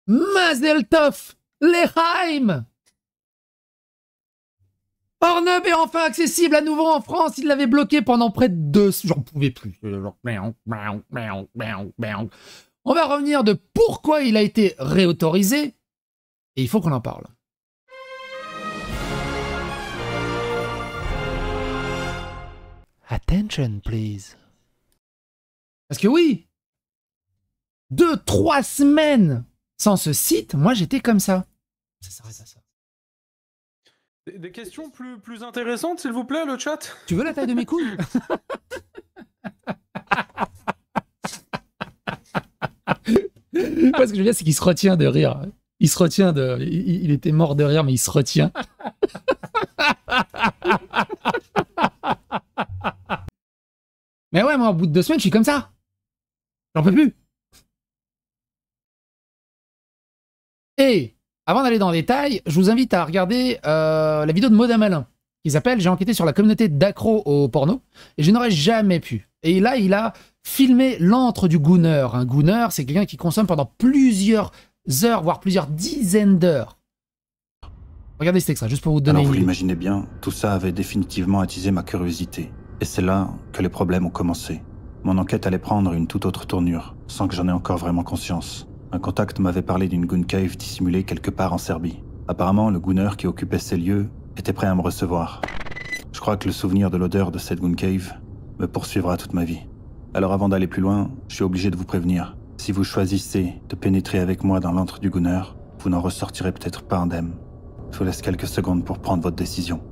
Mazel Tov, L'Echaim. Pornhub est enfin accessible à nouveau en France. Il l'avait bloqué pendant près de 2... J'en pouvais plus. On va revenir de pourquoi il a été réautorisé. Et il faut qu'on en parle. Attention, please. Parce que oui, 2-3 semaines sans ce site, moi j'étais comme ça. Ça s'arrête à ça. Des questions plus intéressantes, s'il vous plaît, le chat? Tu veux la taille de mes couilles? Moi, ce que je veux dire, c'est qu'il se retient de rire. Il se retient de... Il était mort de rire, mais il se retient. Mais ouais, moi, au bout de 2 semaines, je suis comme ça. J'en peux plus. Et avant d'aller dans les détails, je vous invite à regarder la vidéo de Maud Amalin qui s'appelle « J'ai enquêté sur la communauté d'accros au porno et je n'aurais jamais pu ». Et là, il a filmé l'antre du Gooner. Un Gooner, c'est quelqu'un qui consomme pendant plusieurs heures, voire plusieurs dizaines d'heures. Regardez cet extrait, juste pour vous donner Alors une vous idée. l'imaginez bien, tout ça avait définitivement attisé ma curiosité. Et c'est là que les problèmes ont commencé. Mon enquête allait prendre une toute autre tournure, sans que j'en ai encore vraiment conscience. Un contact m'avait parlé d'une goon cave dissimulée quelque part en Serbie. Apparemment, le gooner qui occupait ces lieux était prêt à me recevoir. Je crois que le souvenir de l'odeur de cette goon cave me poursuivra toute ma vie. Alors avant d'aller plus loin, je suis obligé de vous prévenir. Si vous choisissez de pénétrer avec moi dans l'antre du gooner, vous n'en ressortirez peut-être pas indemne. Je vous laisse quelques secondes pour prendre votre décision.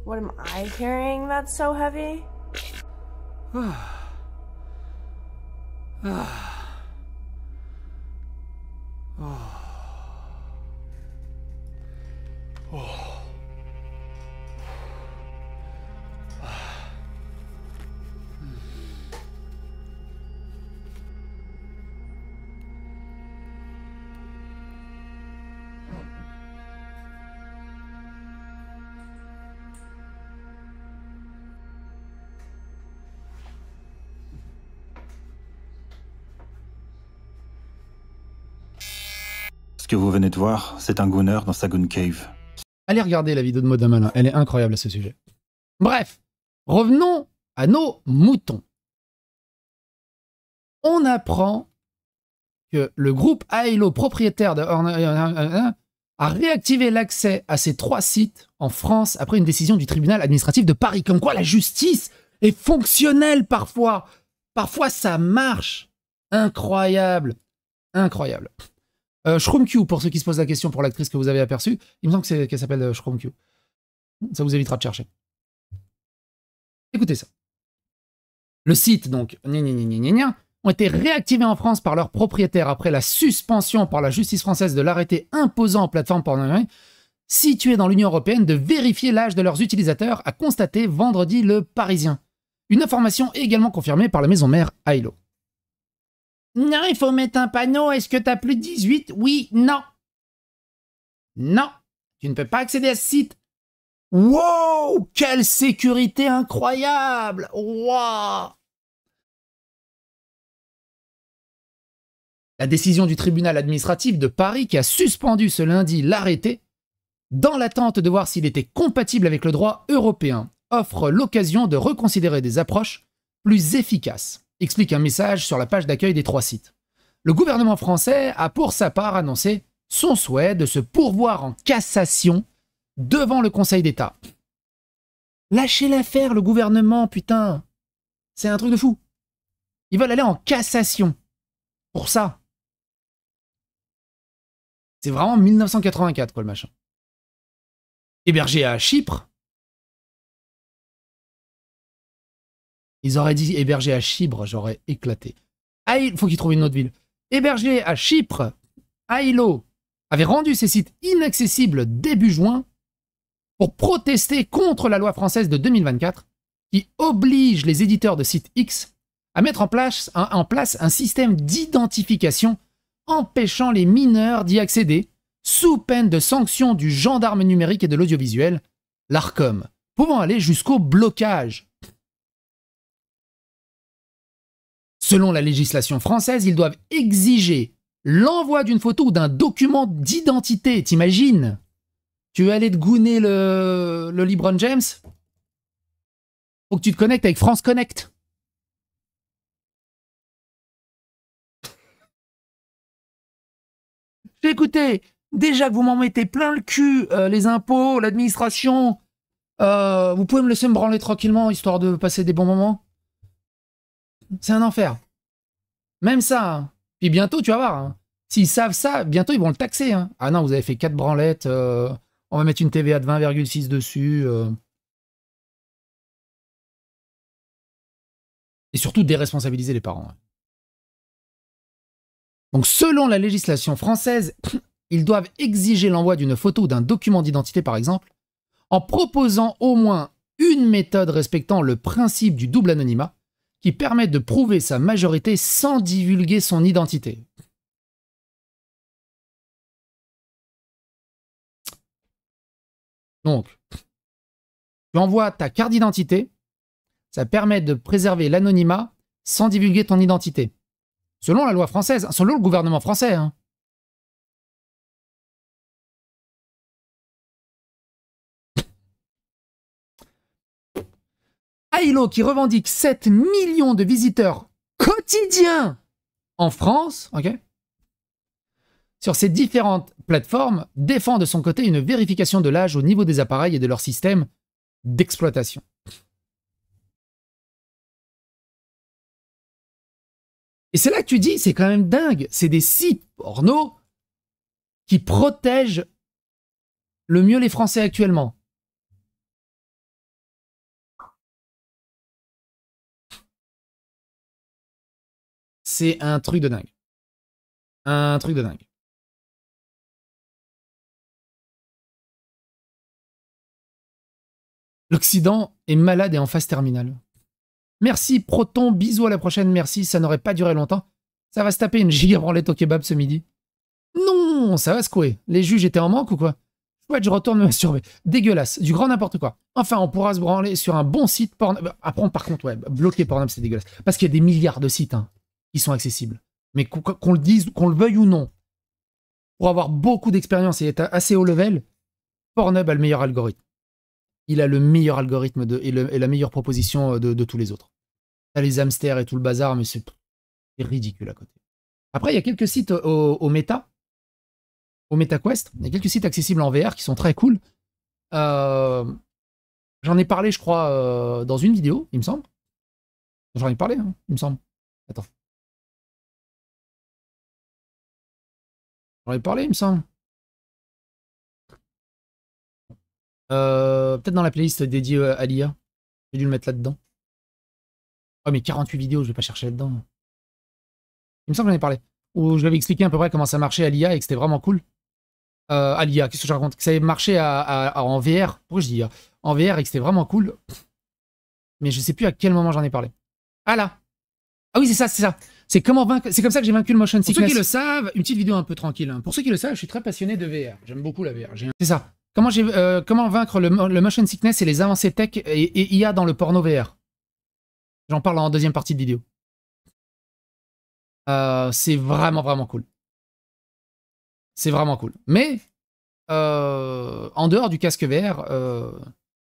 What am I carrying that's so heavy? Ce que vous venez de voir, c'est un gooner dans sa goon cave. Allez regarder la vidéo de Maud Amalin, elle est incroyable à ce sujet. Bref, revenons à nos moutons. On apprend que le groupe Ailo, propriétaire de a réactivé l'accès à ces 3 sites en France après une décision du tribunal administratif de Paris. Comme quoi la justice est fonctionnelle parfois. Parfois ça marche. Incroyable. Incroyable. Shroomq, pour ceux qui se posent la question pour l'actrice que vous avez aperçue, il me semble qu'elle s'appelle Shroomq. Ça vous évitera de chercher. Écoutez ça. Le site, donc, ont été réactivés en France par leurs propriétaires après la suspension par la justice française de l'arrêté imposant aux plateformes pornographiques situées dans l'Union européenne de vérifier l'âge de leurs utilisateurs, a constaté vendredi Le Parisien. Une information également confirmée par la maison mère Ailo. Non, il faut mettre un panneau. Est-ce que tu as plus de 18? Oui, non. Non, tu ne peux pas accéder à ce site. Wow, quelle sécurité incroyable. Wow. La décision du tribunal administratif de Paris qui a suspendu ce lundi l'arrêté, dans l'attente de voir s'il était compatible avec le droit européen, offre l'occasion de reconsidérer des approches plus efficaces, explique un message sur la page d'accueil des 3 sites. Le gouvernement français a pour sa part annoncé son souhait de se pourvoir en cassation devant le Conseil d'État. Lâchez l'affaire, le gouvernement, putain. C'est un truc de fou. Ils veulent aller en cassation. Pour ça. C'est vraiment 1984, quoi, le machin. Hébergé à Chypre. Ils auraient dit hébergé à Chypre, j'aurais éclaté. Il faut qu'ils trouvent une autre ville. Hébergé à Chypre, Ailo avait rendu ses sites inaccessibles début juin pour protester contre la loi française de 2024 qui oblige les éditeurs de sites X à mettre en place un système d'identification empêchant les mineurs d'y accéder sous peine de sanctions du gendarme numérique et de l'audiovisuel, l'ARCOM, pouvant aller jusqu'au blocage. Selon la législation française, ils doivent exiger l'envoi d'une photo ou d'un document d'identité. T'imagines? Tu veux aller te gouner le LeBron James? Faut que tu te connectes avec France Connect. Écoutez, déjà que vous m'en mettez plein le cul, les impôts, l'administration, vous pouvez me laisser me branler tranquillement, histoire de passer des bons moments. C'est un enfer. Même ça. Hein. Puis bientôt, tu vas voir. Hein. S'ils savent ça, bientôt, ils vont le taxer. Hein. Ah non, vous avez fait 4 branlettes, on va mettre une TVA de 20,6 dessus. Et surtout, déresponsabiliser les parents. Hein. Donc, selon la législation française, ils doivent exiger l'envoi d'une photo ou d'un document d'identité, par exemple, en proposant au moins une méthode respectant le principe du double anonymat qui permet de prouver sa majorité sans divulguer son identité. Donc, tu envoies ta carte d'identité, ça permet de préserver l'anonymat sans divulguer ton identité. Selon la loi française, selon le gouvernement français. Hein. Ailo qui revendique 7 millions de visiteurs quotidiens en France, ok, sur ces différentes plateformes, défend de son côté une vérification de l'âge au niveau des appareils et de leur système d'exploitation. Et c'est là que tu dis, c'est quand même dingue, c'est des sites porno qui protègent le mieux les Français actuellement. C'est un truc de dingue. Un truc de dingue. L'Occident est malade et en phase terminale. Merci Proton, bisous à la prochaine, merci, ça n'aurait pas duré longtemps. Ça va se taper une giga branlette au kebab ce midi. Non, ça va secouer. Les juges étaient en manque ou quoi? Ouais, je retourne me masturber. Dégueulasse, du grand n'importe quoi. Enfin, on pourra se branler sur un bon site Pornhub. Après, par contre, ouais, bloquer Pornhub, c'est dégueulasse. Parce qu'il y a des milliards de sites hein, qui sont accessibles. Mais qu'on le dise, qu'on le veuille ou non, pour avoir beaucoup d'expérience et être assez haut level, Pornhub a le meilleur algorithme. Il a le meilleur algorithme et la meilleure proposition de tous les autres. T'as les hamsters et tout le bazar, mais c'est ridicule à côté. Après, il y a quelques sites au MetaQuest. Il y a quelques sites accessibles en VR qui sont très cool. J'en ai parlé, je crois, dans une vidéo, il me semble. J'en ai parlé, hein, il me semble. Attends. J'en ai parlé, il me semble. Peut-être dans la playlist dédiée à l'IA. J'ai dû le mettre là-dedans. Oh mais 48 vidéos, je vais pas chercher là-dedans. Il me semble que j'en ai parlé. Où je l'avais expliqué à peu près comment ça marchait à l'IA et que c'était vraiment cool. À l'IA, qu'est-ce que je raconte? Que ça avait marché en VR. Pourquoi je dis IA? En VR et que c'était vraiment cool. Mais je sais plus à quel moment j'en ai parlé. Ah là! Ah oui, c'est ça, c'est ça. C'est comment vaincre. C'est comme ça que j'ai vaincu le motion sickness. Pour ceux qui le savent, une petite vidéo un peu tranquille. Hein. Pour ceux qui le savent, je suis très passionné de VR. J'aime beaucoup la VR. C'est ça. Comment vaincre le motion sickness et les avancées tech et IA dans le porno VR. J'en parle en deuxième partie de vidéo. C'est vraiment, vraiment cool. C'est vraiment cool. Mais, en dehors du casque VR,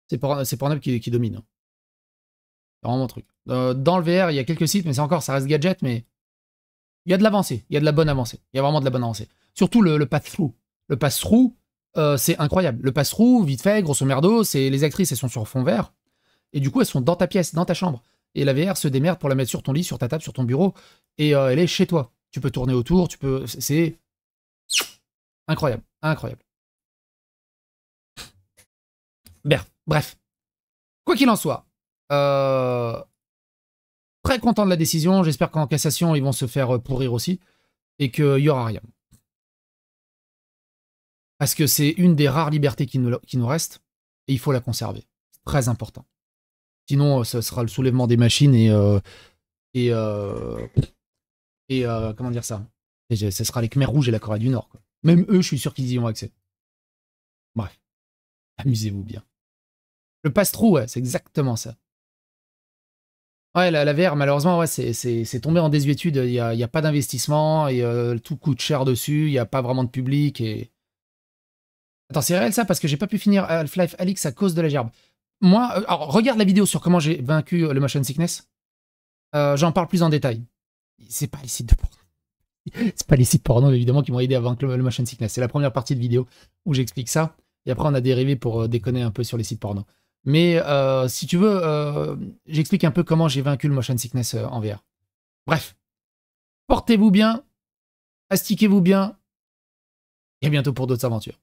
c'est Pornhub qui domine. C'est vraiment mon truc. Dans le VR, il y a quelques sites, mais c'est encore, ça reste gadget, mais il y a de l'avancée. Il y a de la bonne avancée. Il y a vraiment de la bonne avancée. Surtout le pass-through. Le pass-through, c'est incroyable. Le pass-through, vite fait, grosso merdo, c'est les actrices, elles sont sur fond vert. Et du coup, elles sont dans ta pièce, dans ta chambre. Et la VR se démerde pour la mettre sur ton lit, sur ta table, sur ton bureau. Et elle est chez toi. Tu peux tourner autour, tu peux... C'est incroyable. Incroyable. Bref. Quoi qu'il en soit, très content de la décision. J'espère qu'en cassation, ils vont se faire pourrir aussi. Et qu'il n'y aura rien. Parce que c'est une des rares libertés qui nous restent. Et il faut la conserver. C'est très important. Sinon, ce sera le soulèvement des machines et comment dire ça? Ce sera les Khmers rouges et la Corée du Nord, quoi. Même eux, je suis sûr qu'ils y ont accès. Bref. Amusez-vous bien. Le pass-through, ouais, c'est exactement ça. Ouais, la VR, malheureusement, ouais, c'est tombé en désuétude. Il y a pas d'investissement et tout coûte cher dessus. Il n'y a pas vraiment de public. Et... Attends, c'est réel ça? Parce que j'ai pas pu finir Half-Life Alyx à cause de la gerbe. Moi, alors, regarde la vidéo sur comment j'ai vaincu le motion sickness. J'en parle plus en détail. C'est pas les sites de porno. C'est pas les sites porno, évidemment, qui m'ont aidé à vaincre le motion sickness. C'est la première partie de vidéo où j'explique ça. Et après, on a dérivé pour déconner un peu sur les sites porno. Mais si tu veux, j'explique un peu comment j'ai vaincu le motion sickness en VR. Bref. Portez-vous bien. Astiquez-vous bien. Et à bientôt pour d'autres aventures.